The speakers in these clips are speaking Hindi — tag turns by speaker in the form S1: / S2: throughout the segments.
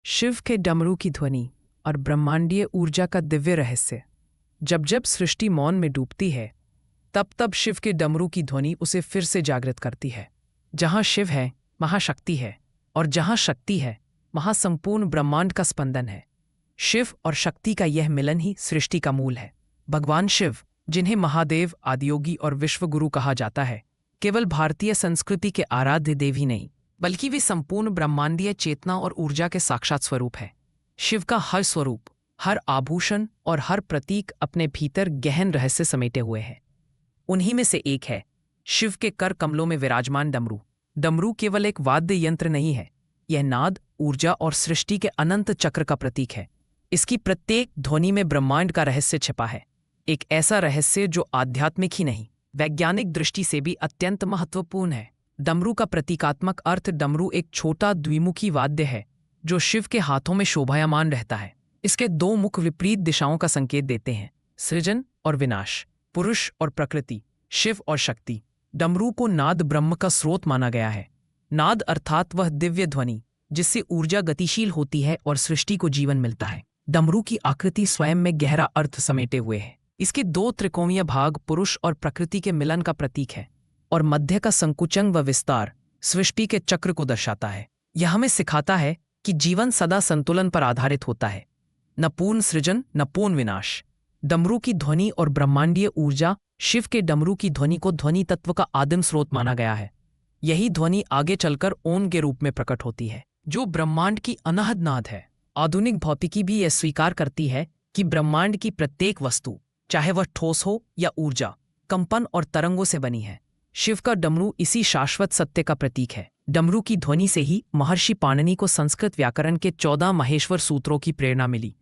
S1: शिव के डमरू की ध्वनि और ब्रह्मांडीय ऊर्जा का दिव्य रहस्य। जब जब सृष्टि मौन में डूबती है, तब तब शिव के डमरू की ध्वनि उसे फिर से जागृत करती है। जहाँ शिव है, वहाँ शक्ति है, और जहाँ शक्ति है, वहाँ संपूर्ण ब्रह्मांड का स्पंदन है। शिव और शक्ति का यह मिलन ही सृष्टि का मूल है। भगवान शिव, जिन्हें महादेव, आदियोगी और विश्वगुरु कहा जाता है, केवल भारतीय संस्कृति के आराध्य देव ही नहीं, बल्कि वे संपूर्ण ब्रह्मांडीय चेतना और ऊर्जा के साक्षात स्वरूप है। शिव का हर स्वरूप, हर आभूषण और हर प्रतीक अपने भीतर गहन रहस्य समेटे हुए है। उन्हीं में से एक है शिव के कर कमलों में विराजमान डमरू। डमरू केवल एक वाद्य यंत्र नहीं है, यह नाद, ऊर्जा और सृष्टि के अनंत चक्र का प्रतीक है। इसकी प्रत्येक ध्वनि में ब्रह्मांड का रहस्य छिपा है, एक ऐसा रहस्य जो आध्यात्मिक ही नहीं, वैज्ञानिक दृष्टि से भी अत्यंत महत्वपूर्ण है। डमरू का प्रतीकात्मक अर्थ। डमरू एक छोटा द्विमुखी वाद्य है जो शिव के हाथों में शोभायमान रहता है। इसके दो मुख विपरीत दिशाओं का संकेत देते हैं, सृजन और विनाश, पुरुष और प्रकृति, शिव और शक्ति। डमरू को नाद ब्रह्म का स्रोत माना गया है। नाद अर्थात वह दिव्य ध्वनि जिससे ऊर्जा गतिशील होती है और सृष्टि को जीवन मिलता है। डमरू की आकृति स्वयं में गहरा अर्थ समेटे हुए है। इसके दो त्रिकोणीय भाग पुरुष और प्रकृति के मिलन का प्रतीक है, और मध्य का संकुचन व विस्तार सृष्टि के चक्र को दर्शाता है। यह हमें सिखाता है कि जीवन सदा संतुलन पर आधारित होता है, न पूर्ण सृजन न पूर्ण विनाश। डमरू की ध्वनि और ब्रह्मांडीय ऊर्जा। शिव के डमरू की ध्वनि को ध्वनि तत्व का आदिम स्रोत माना गया है। यही ध्वनि आगे चलकर ओम के रूप में प्रकट होती है, जो ब्रह्मांड की अनहद नाद है। आधुनिक भौतिकी भी यह स्वीकार करती है कि ब्रह्मांड की प्रत्येक वस्तु, चाहे वह ठोस हो या ऊर्जा, कंपन और तरंगों से बनी है। शिव का डमरू इसी शाश्वत सत्य का प्रतीक है। डमरू की ध्वनि से ही महर्षि पाणिनि को संस्कृत व्याकरण के 14 महेश्वर सूत्रों की प्रेरणा मिली।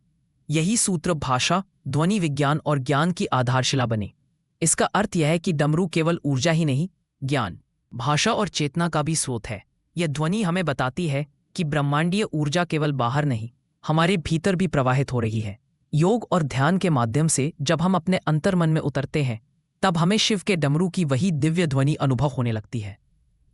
S1: यही सूत्र भाषा, ध्वनि विज्ञान और ज्ञान की आधारशिला बने। इसका अर्थ यह है कि डमरू केवल ऊर्जा ही नहीं, ज्ञान, भाषा और चेतना का भी स्रोत है। यह ध्वनि हमें बताती है कि ब्रह्मांडीय ऊर्जा केवल बाहर नहीं, हमारे भीतर भी प्रवाहित हो रही है। योग और ध्यान के माध्यम से जब हम अपने अंतर्मन में उतरते हैं, तब हमें शिव के डमरू की वही दिव्य ध्वनि अनुभव होने लगती है।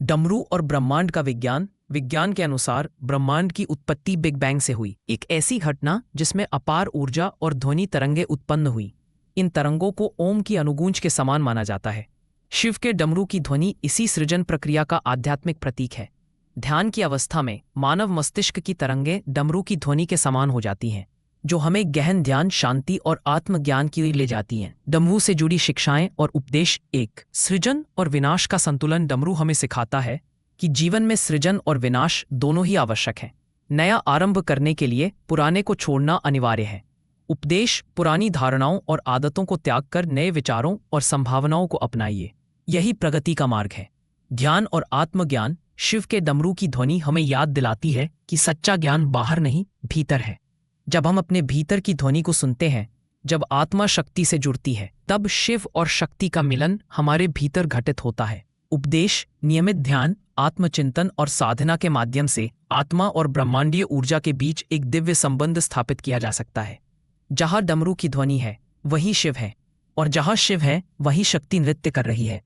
S1: डमरू और ब्रह्मांड का विज्ञान। विज्ञान के अनुसार ब्रह्मांड की उत्पत्ति बिग बैंग से हुई, एक ऐसी घटना जिसमें अपार ऊर्जा और ध्वनि तरंगें उत्पन्न हुई। इन तरंगों को ओम की अनुगूंज के समान माना जाता है। शिव के डमरू की ध्वनि इसी सृजन प्रक्रिया का आध्यात्मिक प्रतीक है। ध्यान की अवस्था में मानव मस्तिष्क की तरंगें डमरू की ध्वनि के समान हो जाती हैं, जो हमें गहन ध्यान, शांति और आत्मज्ञान की ओर ले जाती हैं। डमरू से जुड़ी शिक्षाएं और उपदेश। एक, सृजन और विनाश का संतुलन। डमरू हमें सिखाता है कि जीवन में सृजन और विनाश दोनों ही आवश्यक हैं। नया आरंभ करने के लिए पुराने को छोड़ना अनिवार्य है। उपदेश, पुरानी धारणाओं और आदतों को त्याग कर नए विचारों और संभावनाओं को अपनाइए, यही प्रगति का मार्ग है। ज्ञान और आत्मज्ञान। शिव के डमरू की ध्वनि हमें याद दिलाती है कि सच्चा ज्ञान बाहर नहीं, भीतर है। जब हम अपने भीतर की ध्वनि को सुनते हैं, जब आत्मा शक्ति से जुड़ती है, तब शिव और शक्ति का मिलन हमारे भीतर घटित होता है। उपदेश, नियमित ध्यान, आत्मचिंतन और साधना के माध्यम से आत्मा और ब्रह्मांडीय ऊर्जा के बीच एक दिव्य संबंध स्थापित किया जा सकता है। जहाँ डमरू की ध्वनि है, वहीं शिव है, और जहाँ शिव है, वहीं शक्ति नृत्य कर रही है।